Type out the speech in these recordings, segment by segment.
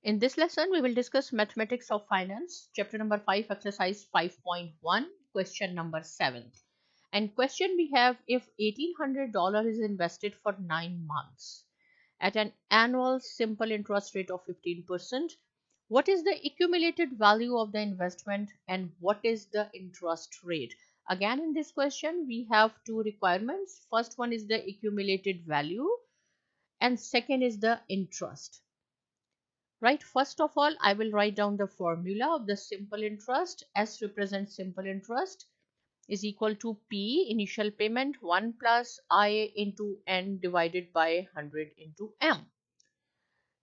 In this lesson, we will discuss Mathematics of Finance, chapter number 5, exercise 5.1, question number 7. And question we have, if $1,800 is invested for 9 months at an annual simple interest rate of 15%, what is the accumulated value of the investment and what is the interest rate? Again, in this question, we have two requirements. First one is the accumulated value and second is the interest. Right, first of all, I will write down the formula of the simple interest. S represents simple interest is equal to P, initial payment, 1 plus I into N divided by 100 into M.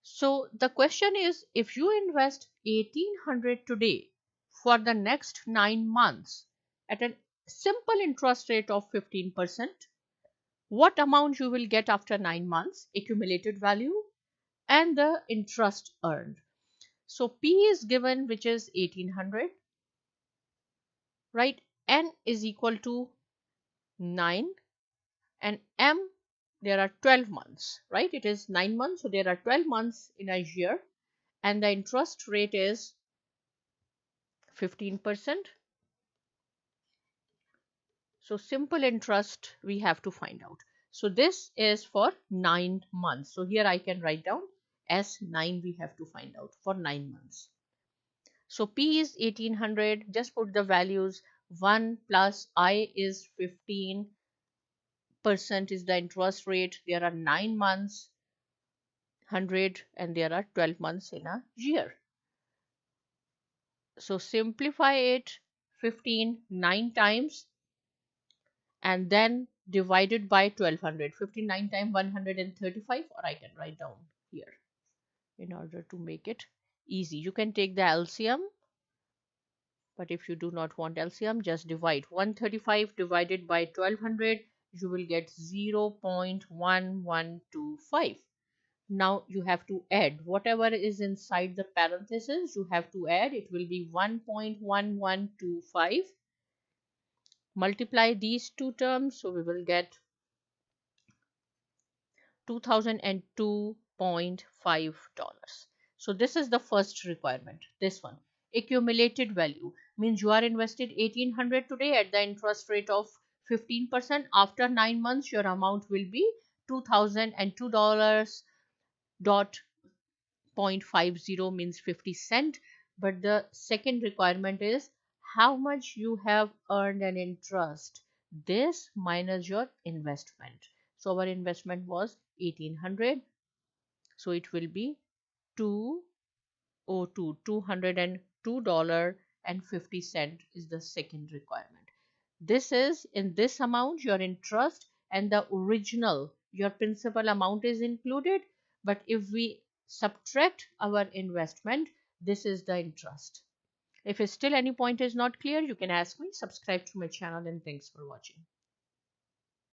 So the question is, if you invest 1800 today for the next 9 months at a simple interest rate of 15%, what amount you will get after 9 months, accumulated value and the interest earned. So P is given, which is 1800, right? N is equal to 9 and M, there are 12 months, right? It is 9 months, so there are 12 months in a year and the interest rate is 15%. So simple interest we have to find out. So this is for 9 months. So here I can write down as 9 we have to find out for 9 months. So P is 1800, just put the values. 1 plus I is 15% is the interest rate. There are 9 months, 100, and there are 12 months in a year. So simplify it, 15 9 times and then divided by 1200. 59 times 135, or I can write down here in order to make it easy. You can take the LCM. But if you do not want LCM, just divide 135 divided by 1200, you will get 0.1125. Now you have to add whatever is inside the parentheses, you have to add, it will be 1.1125. Multiply these two terms, so we will get $2002.5. So this is the first requirement, this one. Accumulated value means you are invested 1800 today at the interest rate of 15%. After 9 months, your amount will be $2002.50 means 50 cent. But the second requirement is how much you have earned an interest. This minus your investment. So our investment was 1800. So it will be $202.50 is the second requirement. This is in this amount your interest and the original your principal amount is included, but if we subtract our investment, this is the interest. If still any point is not clear, you can ask me. Subscribe to my channel and thanks for watching.